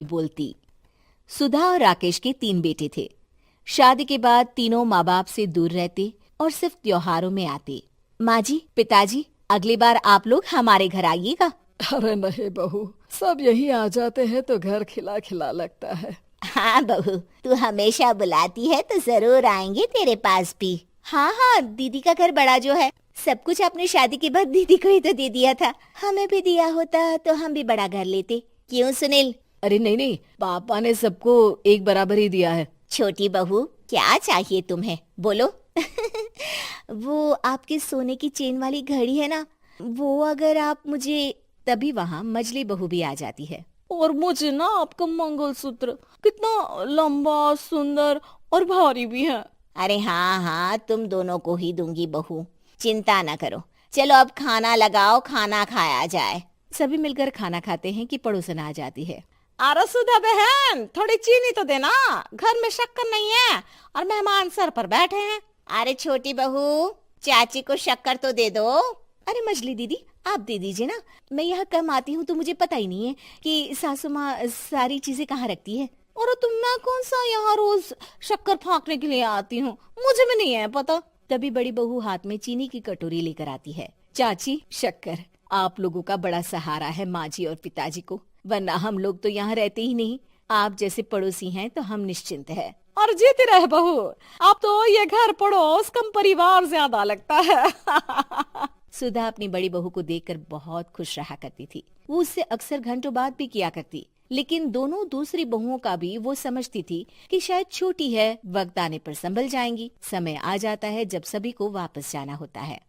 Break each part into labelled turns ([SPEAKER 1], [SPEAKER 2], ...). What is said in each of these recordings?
[SPEAKER 1] बोलती। सुधा और राकेश के 3 बेटे थे। शादी के बाद तीनों माँ बाप से दूर रहते और सिर्फ त्योहारों में आते। माँ जी, पिताजी, अगली बार आप लोग हमारे घर आइएगा।
[SPEAKER 2] अरे नहीं बहू, सब यही आ जाते हैं तो घर खिला खिला लगता है।
[SPEAKER 1] हाँ बहू, तू हमेशा बुलाती है तो जरूर आएंगे तेरे पास भी। हाँ हाँ, दीदी का घर बड़ा जो है, सब कुछ आपने शादी के बाद दीदी को ही तो दे दिया था। हमें भी दिया होता तो हम भी बड़ा घर लेते। क्यों सुनील?
[SPEAKER 2] अरे नहीं नहीं, पापा ने सबको एक बराबर ही दिया है।
[SPEAKER 1] छोटी बहू, क्या चाहिए तुम्हें, बोलो। वो आपके सोने की चेन वाली घड़ी है ना, वो अगर आप मुझे, तभी वहाँ मजली बहू भी आ जाती है।
[SPEAKER 2] और मुझे ना आपका मंगलसूत्र कितना लंबा, सुंदर और भारी भी है।
[SPEAKER 1] अरे हाँ हाँ, तुम दोनों को ही दूंगी बहू, चिंता न करो। चलो अब खाना लगाओ, खाना खाया जाए। सभी मिलकर खाना खाते हैं कि पड़ोसन आ जाती है।
[SPEAKER 2] अरे सुधा बहन, थोड़ी चीनी तो देना, घर में शक्कर नहीं है और मेहमान सर पर बैठे हैं।
[SPEAKER 1] अरे छोटी बहू, चाची को शक्कर तो दे दो। अरे मछली दीदी, आप दे दीजिए ना, मैं यहाँ कम आती हूँ तो मुझे पता ही नहीं है कि सासू माँ सारी चीजें कहाँ रखती है।
[SPEAKER 2] और तुम, मैं कौन सा यहाँ रोज शक्कर फाँकने के लिए आती हूँ, मुझे भी नहीं है पता।
[SPEAKER 1] तभी बड़ी बहू हाथ में चीनी की कटोरी लेकर आती है। चाची, शक्कर आप लोगों का बड़ा सहारा है माँ जी और पिताजी को, वरना हम लोग तो यहाँ रहते ही नहीं। आप जैसे पड़ोसी हैं तो हम निश्चिंत है।
[SPEAKER 2] और जीती रहे बहू, आप तो ये घर पड़ोस कम परिवार ज्यादा लगता है।
[SPEAKER 1] सुधा अपनी बड़ी बहू को देखकर बहुत खुश रहा करती थी। वो उससे अक्सर घंटों बात भी किया करती, लेकिन दोनों दूसरी बहुओं का भी वो समझती थी कि शायद छोटी है, वक्त आने पर संभल जाएंगी। समय आ जाता है जब सभी को वापस जाना होता है।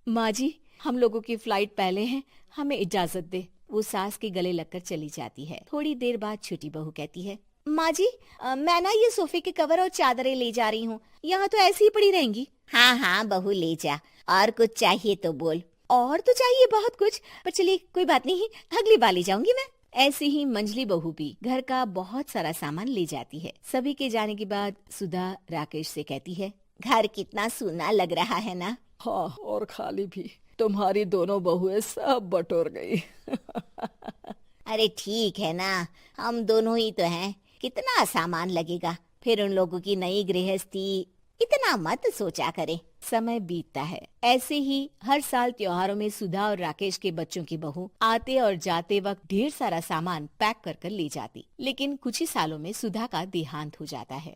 [SPEAKER 1] माँ जी, हम लोगों की फ्लाइट पहले है, हमें इजाजत दे। वो सास के गले लगकर चली जाती है। थोड़ी देर बाद छोटी बहू कहती है, माँ जी, मैं ना ये सोफे के कवर और चादरें ले जा रही हूँ, यहाँ तो ऐसी ही पड़ी रहेंगी। हाँ हाँ बहू, ले जा, और कुछ चाहिए तो बोल। और तो चाहिए बहुत कुछ, पर चलिए कोई बात नहीं, अगली बार ले जाऊंगी मैं। ऐसे ही मंजली बहू भी घर का बहुत सारा सामान ले जाती है। सभी के जाने के बाद सुधा राकेश से कहती है, घर कितना सूना लग रहा है ना।
[SPEAKER 2] हाँ, और खाली भी, तुम्हारी दोनों बहुएं सब बटोर गई।
[SPEAKER 1] अरे ठीक है ना, हम दोनों ही तो हैं, कितना सामान लगेगा, फिर उन लोगों की नई गृहस्थी, इतना मत सोचा करे। समय बीतता है। ऐसे ही हर साल त्योहारों में सुधा और राकेश के बच्चों की बहू आते और जाते वक्त ढेर सारा सामान पैक कर कर ले जाती। लेकिन कुछ ही सालों में सुधा का देहांत हो जाता है।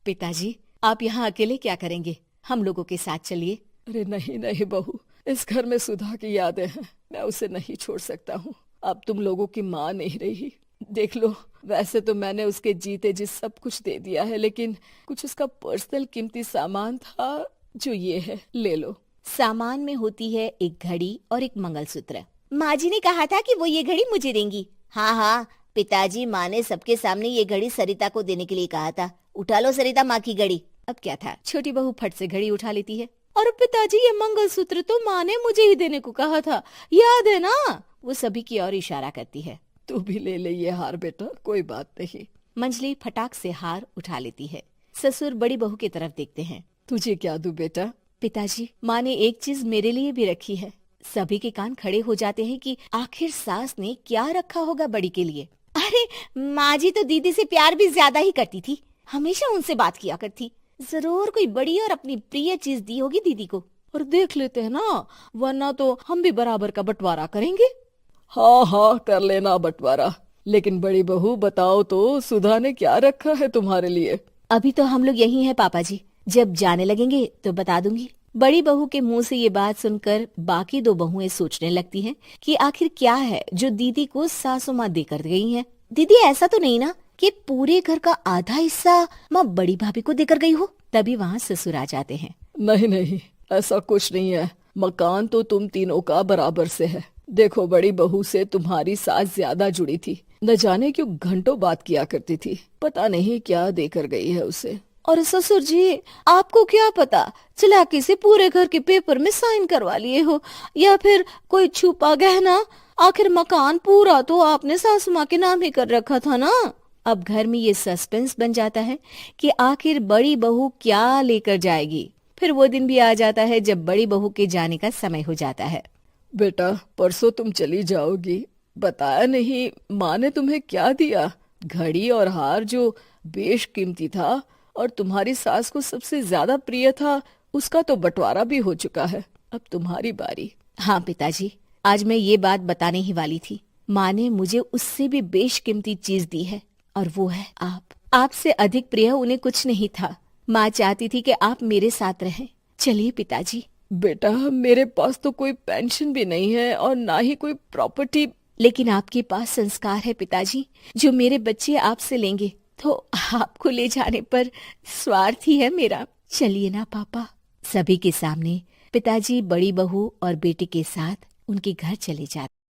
[SPEAKER 1] पिताजी, आप यहाँ अकेले क्या करेंगे, हम लोगों के साथ चलिए।
[SPEAKER 2] अरे नहीं नहीं बहू, इस घर में सुधा की यादें हैं, मैं उसे नहीं छोड़ सकता हूँ। अब तुम लोगों की माँ नहीं रही। देख लो, वैसे तो मैंने उसके जीते जी सब कुछ दे दिया है, लेकिन कुछ उसका पर्सनल कीमती सामान था जो ये है, ले लो।
[SPEAKER 1] सामान में होती है एक घड़ी और एक मंगलसूत्र। माँ जी ने कहा था कि वो ये घड़ी मुझे देंगी। हाँ हाँ पिताजी, माँ ने सबके सामने ये घड़ी सरिता को देने के लिए कहा था। उठा लो सरिता माँ की घड़ी। अब क्या था, छोटी बहू फट से घड़ी उठा लेती है।
[SPEAKER 2] और पिताजी, ये मंगलसूत्र तो माँ ने मुझे ही देने को कहा था, याद है ना?
[SPEAKER 1] वो सभी की ओर इशारा करती है।
[SPEAKER 2] तू भी ले ले ये हार बेटा, कोई बात नहीं।
[SPEAKER 1] मंजली फटाक से हार उठा लेती है। ससुर बड़ी बहू की तरफ देखते हैं।
[SPEAKER 2] तुझे क्या दूं बेटा?
[SPEAKER 1] पिताजी, माँ ने एक चीज मेरे लिए भी रखी है। सभी के कान खड़े हो जाते हैं कि आखिर सास ने क्या रखा होगा बड़ी के लिए। अरे माँ जी तो दीदी से प्यार भी ज्यादा ही करती थी, हमेशा उनसे बात किया करती। जरूर कोई बड़ी और अपनी प्रिय चीज दी होगी दीदी को।
[SPEAKER 2] और देख लेते हैं ना, वरना तो हम भी बराबर का बंटवारा करेंगे। हाँ हाँ, कर लेना बंटवारा। लेकिन बड़ी बहू बताओ तो, सुधा ने क्या रखा है तुम्हारे लिए?
[SPEAKER 1] अभी तो हम लोग यही हैं पापा जी, जब जाने लगेंगे तो बता दूंगी। बड़ी बहू के मुंह से ये बात सुनकर बाकी दो बहुएं सोचने लगती हैं कि आखिर क्या है जो दीदी को सासू माँ देकर गई हैं। दीदी, ऐसा तो नहीं ना कि पूरे घर का आधा हिस्सा माँ बड़ी भाभी को देकर गई हो? तभी वहाँ ससुर आ जाते हैं।
[SPEAKER 2] नहीं नहीं, ऐसा कुछ नहीं है, मकान तो तुम तीनों का बराबर से है। देखो, बड़ी बहू से तुम्हारी सास ज्यादा जुड़ी थी, न जाने क्यों घंटों बात किया करती थी, पता नहीं क्या देकर गई है उसे।
[SPEAKER 1] और ससुर जी, आपको क्या पता, चालाकी से पूरे घर के पेपर में साइन करवा लिए हो, या फिर कोई छुपा गहना। आखिर मकान पूरा तो आपने सासू माँ के नाम ही कर रखा था ना। अब घर में ये सस्पेंस बन जाता है कि आखिर बड़ी बहू क्या लेकर जाएगी। फिर वो दिन भी आ जाता है जब बड़ी बहू के जाने का समय हो जाता है।
[SPEAKER 2] बेटा, परसों तुम चली जाओगी, बताया नहीं माँ ने तुम्हें क्या दिया घड़ी और हार जो बेशकीमती था और तुम्हारी सास को सबसे ज्यादा प्रिय था, उसका तो बंटवारा भी हो चुका है। अब तुम्हारी बारी।
[SPEAKER 1] हाँ पिताजी, आज मैं ये बात बताने ही वाली थी। माँ ने मुझे उससे भी बेशकीमती चीज दी है और वो है आप। आपसे अधिक प्रिय उन्हें कुछ नहीं था। माँ चाहती थी कि आप मेरे साथ रहें। चलिए पिताजी।
[SPEAKER 2] बेटा, मेरे पास तो कोई पेंशन भी नहीं है और ना ही कोई प्रॉपर्टी।
[SPEAKER 1] लेकिन आपके पास संस्कार है पिताजी, जो मेरे बच्चे आपसे लेंगे, तो आपको ले जाने पर स्वार्थ ही है मेरा। चलिए ना पापा। सभी के सामने पिताजी बड़ी बहू और बेटे के साथ उनके घर चले जाते।